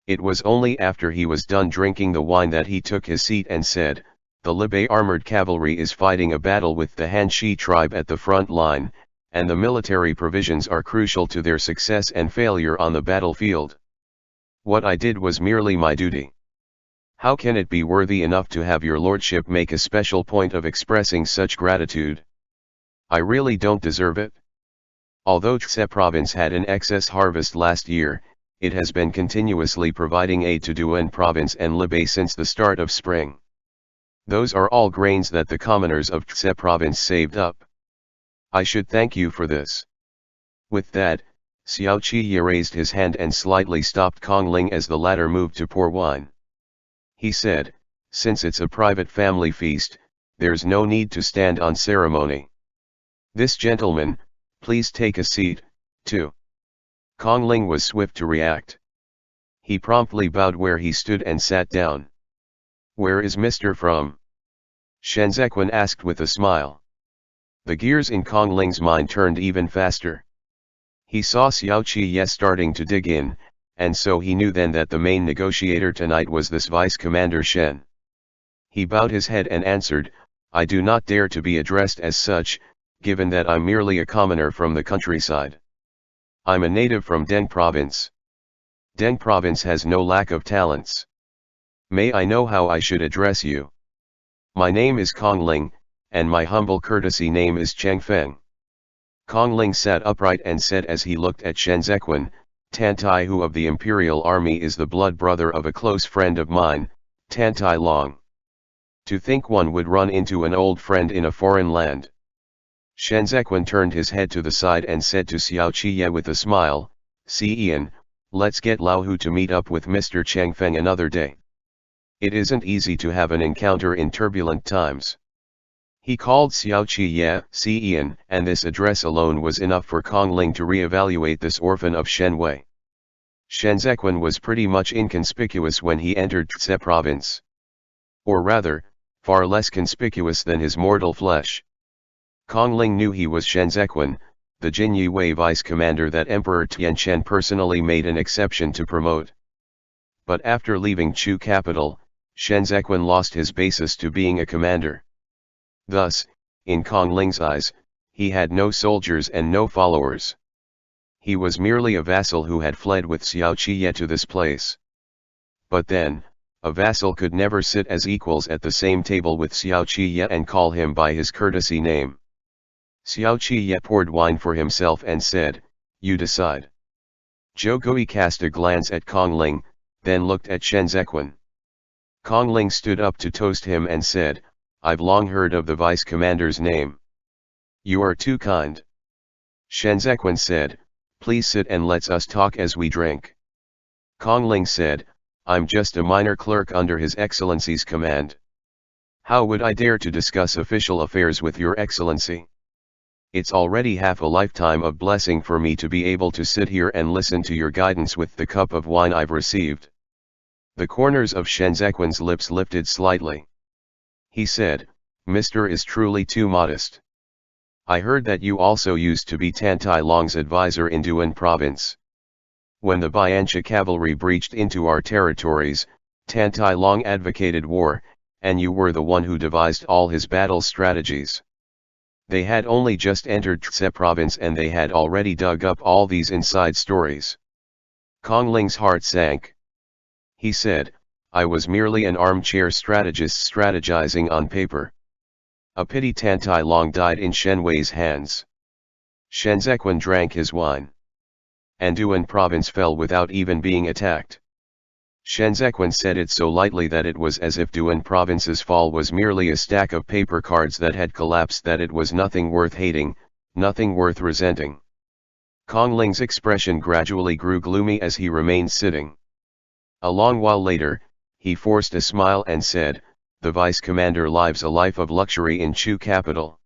It was only after he was done drinking the wine that he took his seat and said, "The Libya armored cavalry is fighting a battle with the Hanshi tribe at the front line, and the military provisions are crucial to their success and failure on the battlefield. What I did was merely my duty. How can it be worthy enough to have your lordship make a special point of expressing such gratitude? I really don't deserve it. Although Tse province had an excess harvest last year, it has been continuously providing aid to Duan province and Libya since the start of spring. Those are all grains that the commoners of Tse province saved up. I should thank you for this." With that, Xiao Qiye raised his hand and slightly stopped Kong Ling as the latter moved to pour wine. He said, "Since it's a private family feast, there's no need to stand on ceremony. This gentleman, please take a seat, too." Kong Ling was swift to react. He promptly bowed where he stood and sat down. "Where is Mr. from?" Shen Zequin asked with a smile. The gears in Kong Ling's mind turned even faster. He saw Xiao Qiye starting to dig in, and so he knew then that the main negotiator tonight was this Vice Commander Shen. He bowed his head and answered, "I do not dare to be addressed as such, given that I'm merely a commoner from the countryside. I'm a native from Deng province. Deng province has no lack of talents. May I know how I should address you?" "My name is Kong Ling, and my humble courtesy name is Cheng Feng." Kong Ling sat upright and said as he looked at Shen Zequin, "Tan Tai Hu of the Imperial Army is the blood brother of a close friend of mine, Tan Tai Long. To think one would run into an old friend in a foreign land." Shen Zequin turned his head to the side and said to Xiao Qiye with a smile, "See Ian, let's get Lao Hu to meet up with Mr. Cheng Feng another day. It isn't easy to have an encounter in turbulent times." He called Xiao Qiye, "See Ian," and this address alone was enough for Kong Ling to re-evaluate this orphan of Shen Wei. Shen Zequin was pretty much inconspicuous when he entered Tse province. Or rather, far less conspicuous than his mortal flesh. Kong Ling knew he was Shen Zequin, the Jin Yue vice commander that Emperor Tianchen personally made an exception to promote. But after leaving Chu capital, Shenzhequan lost his basis to being a commander. Thus, in Kong Ling's eyes, he had no soldiers and no followers. He was merely a vassal who had fled with Xiao Qiye to this place. But then, a vassal could never sit as equals at the same table with Xiao Qiye and call him by his courtesy name. Xiao Qiye poured wine for himself and said, "You decide." Zhou Gui cast a glance at Kong Ling, then looked at Shenzhequan. Kong Ling stood up to toast him and said, "I've long heard of the vice commander's name." "You are too kind." Shenzhequan said, "Please sit and let's us talk as we drink." Kong Ling said, "I'm just a minor clerk under His Excellency's command. How would I dare to discuss official affairs with Your Excellency? It's already half a lifetime of blessing for me to be able to sit here and listen to your guidance with the cup of wine I've received." The corners of Shenzhequan's lips lifted slightly. He said, "Mr. is truly too modest. I heard that you also used to be Tan Tai Long's advisor in Duan province. When the Bianchi cavalry breached into our territories, Tan Tai Long advocated war, and you were the one who devised all his battle strategies. They had only just entered Tse province and they had already dug up all these inside stories." Kong Ling's heart sank. He said, "I was merely an armchair strategist strategizing on paper. A pity Tan Tai Long died in Shen Wei's hands." Shenzhequan drank his wine. "And Duan province fell without even being attacked." Shenzhequan said it so lightly that it was as if Duan province's fall was merely a stack of paper cards that had collapsed, that it was nothing worth hating, nothing worth resenting. Kong Ling's expression gradually grew gloomy as he remained sitting. A long while later, he forced a smile and said, "The vice commander lives a life of luxury in Chu capital.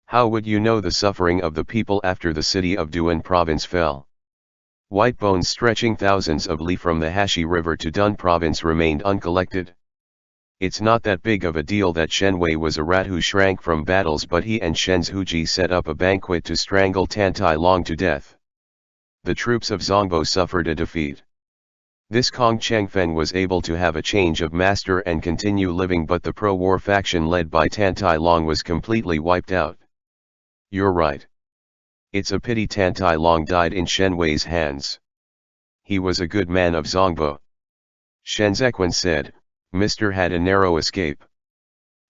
How would you know the suffering of the people after the city of Duan province fell? White bones stretching thousands of li from the Hashi River to Dun province remained uncollected. It's not that big of a deal that Shen Wei was a rat who shrank from battles, but he and Shen Zhuji set up a banquet to strangle Tan Tai Long to death. The troops of Zongbo suffered a defeat. This Kong Chengfen was able to have a change of master and continue living, but the pro-war faction led by Tan Tai Long was completely wiped out. You're right. It's a pity Tan Tai Long died in Shen Wei's hands. He was a good man of Zongbo." Shenzhequan said, "Mr. had a narrow escape.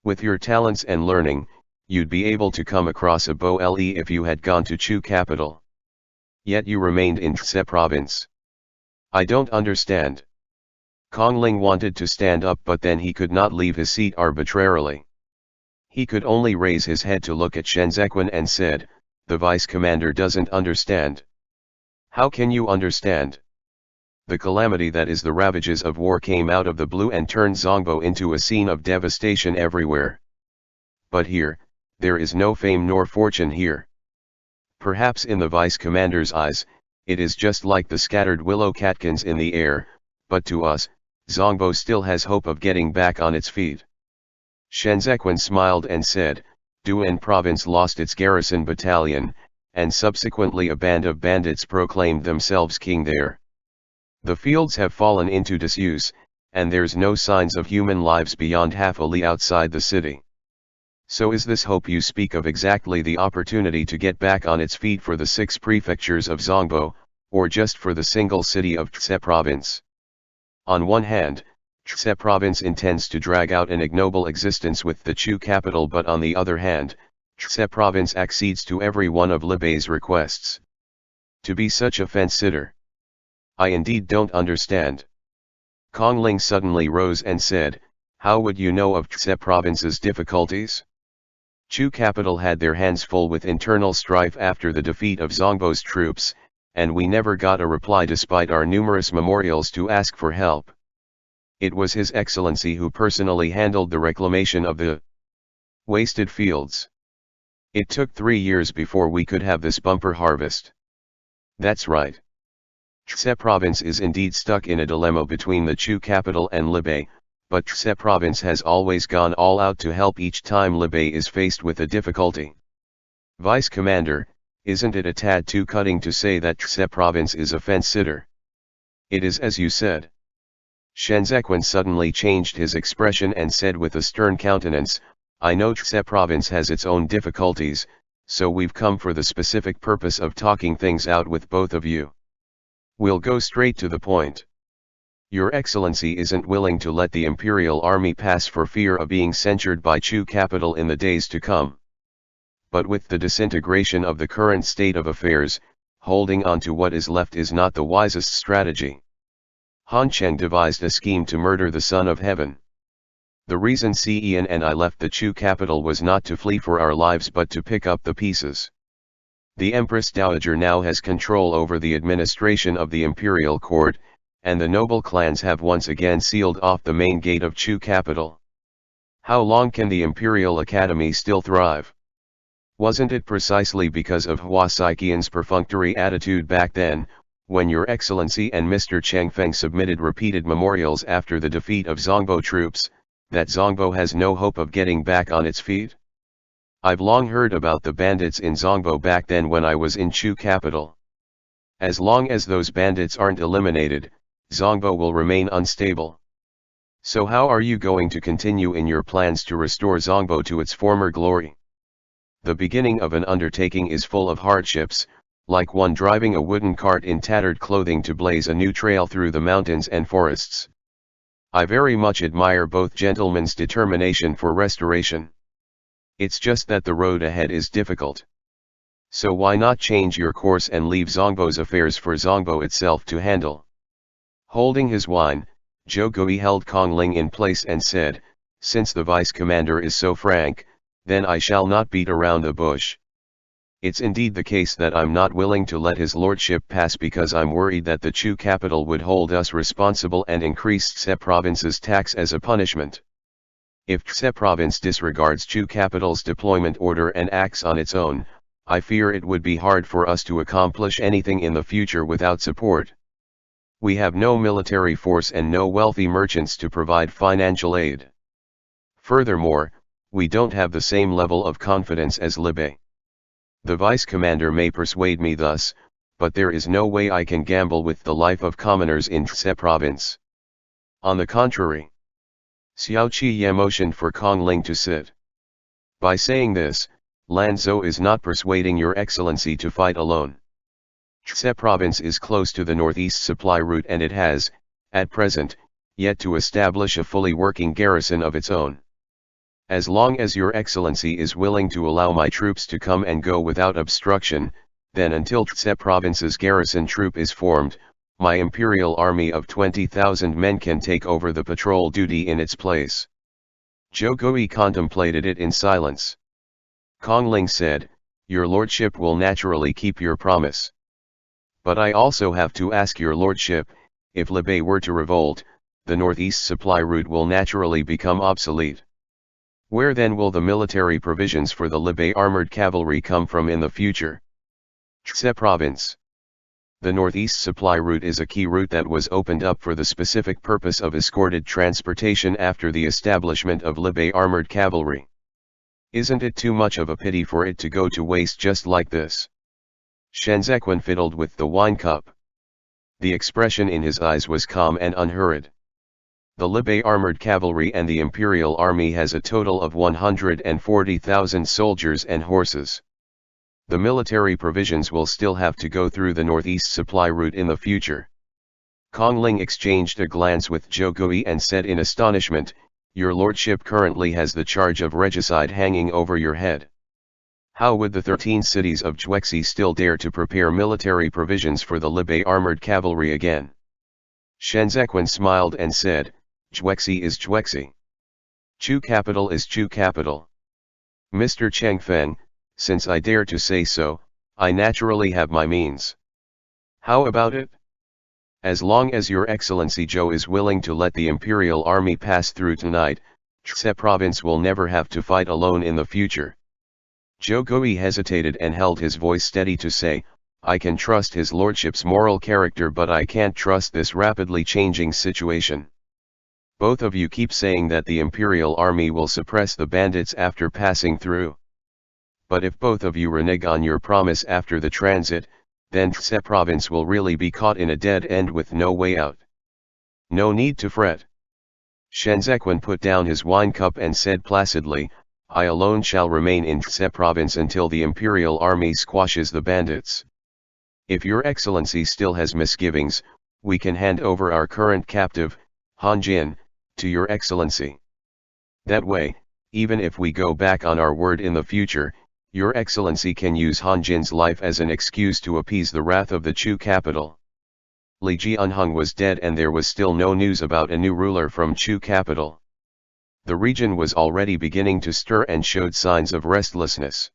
With your talents and learning, you'd be able to come across a Bo Le if you had gone to Chu capital. Yet you remained in Tse province. I don't understand." Kong Ling wanted to stand up, but then he could not leave his seat arbitrarily. He could only raise his head to look at Shenzhequan and said, "The vice commander doesn't understand." "How can you understand? The calamity that is the ravages of war came out of the blue and turned Zongbo into a scene of devastation everywhere. But here, there is no fame nor fortune here. Perhaps in the vice commander's eyes, it is just like the scattered willow catkins in the air, but to us, Zongbo still has hope of getting back on its feet." Shenzhequan smiled and said, "Duan province lost its garrison battalion, and subsequently a band of bandits proclaimed themselves king there. The fields have fallen into disuse, and there's no signs of human lives beyond half a li outside the city. So is this hope you speak of exactly the opportunity to get back on its feet for the 6 prefectures of Zongbo, or just for the single city of Tse province? On one hand, Tse province intends to drag out an ignoble existence with the Chu capital, but on the other hand, Tse province accedes to every one of Libei's requests. To be such a fence-sitter, I indeed don't understand." Kong Ling suddenly rose and said, "How would you know of Tse province's difficulties? Chu capital had their hands full with internal strife after the defeat of Zongbo's troops, and we never got a reply despite our numerous memorials to ask for help. It was His Excellency who personally handled the reclamation of the wasted fields. It took 3 years before we could have this bumper harvest." "That's right. Tse province is indeed stuck in a dilemma between the Chu capital and Libei, but Tse province has always gone all out to help each time Libei is faced with a difficulty. Vice Commander, isn't it a tad too cutting to say that Tse province is a fence-sitter? It is as you said. Shenzhen suddenly changed his expression and said with a stern countenance, I know Tse province has its own difficulties, so we've come for the specific purpose of talking things out with both of you. We'll go straight to the point. Your Excellency isn't willing to let the imperial army pass for fear of being censured by Chu capital in the days to come. But with the disintegration of the current state of affairs, holding on to what is left is not the wisest strategy. Han Cheng devised a scheme to murder the Son of Heaven. The reason Cen and I left the Chu capital was not to flee for our lives but to pick up the pieces. The Empress Dowager now has control over the administration of the imperial court, and the noble clans have once again sealed off the main gate of Chu capital. How long can the Imperial Academy still thrive? Wasn't it precisely because of Hua Saiqian's perfunctory attitude back then, when Your Excellency and Mr. Cheng Feng submitted repeated memorials after the defeat of Zongbo troops, that Zongbo has no hope of getting back on its feet? I've long heard about the bandits in Zongbo back then when I was in Chu capital. As long as those bandits aren't eliminated, Zongbo will remain unstable. So how are you going to continue in your plans to restore Zongbo to its former glory? The beginning of an undertaking is full of hardships, like one driving a wooden cart in tattered clothing to blaze a new trail through the mountains and forests. I very much admire both gentlemen's determination for restoration. It's just that the road ahead is difficult. So why not change your course and leave Zongbo's affairs for Zongbo itself to handle? Holding his wine, Zhou Gui held Kong Ling in place and said, since the vice commander is so frank, then I shall not beat around the bush. It's indeed the case that I'm not willing to let his lordship pass because I'm worried that the Chu capital would hold us responsible and increase Tse province's tax as a punishment. If Tse province disregards Chu capital's deployment order and acts on its own, I fear it would be hard for us to accomplish anything in the future without support. We have no military force and no wealthy merchants to provide financial aid. Furthermore, we don't have the same level of confidence as Libe. The vice commander may persuade me thus, but there is no way I can gamble with the life of commoners in Tse province. On the contrary. Xiao Qi motioned for Kong Ling to sit. By saying this, Lan Zhou is not persuading Your Excellency to fight alone. Tse province is close to the northeast supply route and it has, at present, yet to establish a fully working garrison of its own. As long as Your Excellency is willing to allow my troops to come and go without obstruction, then until Tse province's garrison troop is formed, my imperial army of 20,000 men can take over the patrol duty in its place. Zhou Gui contemplated it in silence. Kong Ling said, Your lordship will naturally keep your promise. But I also have to ask your lordship, if Libe were to revolt, the northeast supply route will naturally become obsolete. Where then will the military provisions for the Libe armored cavalry come from in the future? Tse province. The northeast supply route is a key route that was opened up for the specific purpose of escorted transportation after the establishment of Libe armored cavalry. Isn't it too much of a pity for it to go to waste just like this? Shenzhen fiddled with the wine cup. The expression in his eyes was calm and unhurried. The Libe armored cavalry and the imperial army has a total of 140,000 soldiers and horses. The military provisions will still have to go through the northeast supply route in the future. Kong Ling exchanged a glance with Zhou Gui and said in astonishment, Your lordship currently has the charge of regicide hanging over your head. How would the 13 cities of Juexi still dare to prepare military provisions for the Libe armored cavalry again? Shenzhen smiled and said, Juexi is Juexi. Chu capital is Chu capital. Mr. Cheng Feng, since I dare to say so, I naturally have my means. How about it? As long as Your Excellency Zhou is willing to let the imperial army pass through tonight, Tse province will never have to fight alone in the future. Zhou Gui hesitated and held his voice steady to say, I can trust his lordship's moral character but I can't trust this rapidly changing situation. Both of you keep saying that the imperial army will suppress the bandits after passing through. But if both of you renege on your promise after the transit, then Tse province will really be caught in a dead end with no way out. No need to fret. Shenzequan put down his wine cup and said placidly, I alone shall remain in Tse province until the imperial army squashes the bandits. If your excellency still has misgivings, we can hand over our current captive, Han Jin, to your excellency. That way, even if we go back on our word in the future, your excellency can use Han Jin's life as an excuse to appease the wrath of the Chu capital. Li Jianheng was dead and there was still no news about a new ruler from Chu capital. The region was already beginning to stir and showed signs of restlessness.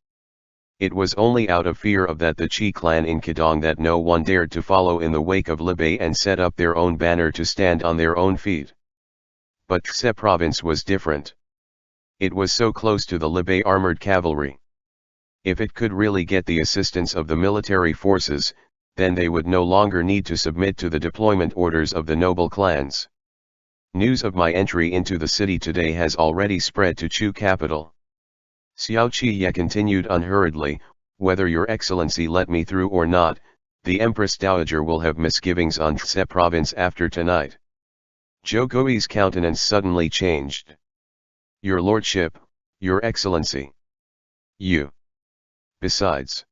It was only out of fear of that the Qi clan in Qidong that no one dared to follow in the wake of Libai and set up their own banner to stand on their own feet. But Tse province was different. It was so close to the Libai armored cavalry. If it could really get the assistance of the military forces, then they would no longer need to submit to the deployment orders of the noble clans. News of my entry into the city today has already spread to Chu capital. Xiao Qiye continued unhurriedly, whether your excellency let me through or not, the Empress Dowager will have misgivings on Tse province after tonight. Zhou Gui's countenance suddenly changed. Your lordship, your excellency. You. Besides.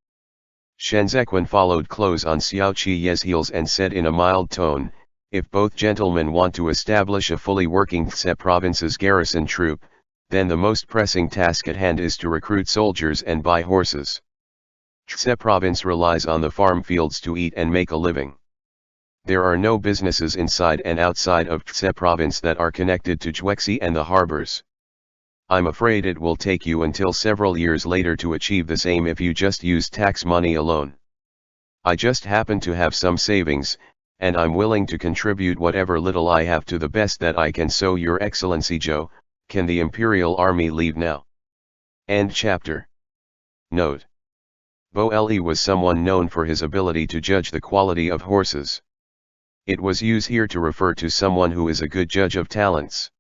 Shenzequan followed close on Xiao Qiye's heels and said in a mild tone, if both gentlemen want to establish a fully working Tse province's garrison troop, then the most pressing task at hand is to recruit soldiers and buy horses. Tse province relies on the farm fields to eat and make a living. There are no businesses inside and outside of Tse province that are connected to Juexi and the harbors. I'm afraid it will take you until several years later to achieve this aim if you just use tax money alone. I just happen to have some savings, and I'm willing to contribute whatever little I have to the best that I can. So your excellency Zhou, can the imperial army leave now? End chapter. Note. Bo Le was someone known for his ability to judge the quality of horses. It was used here to refer to someone who is a good judge of talents.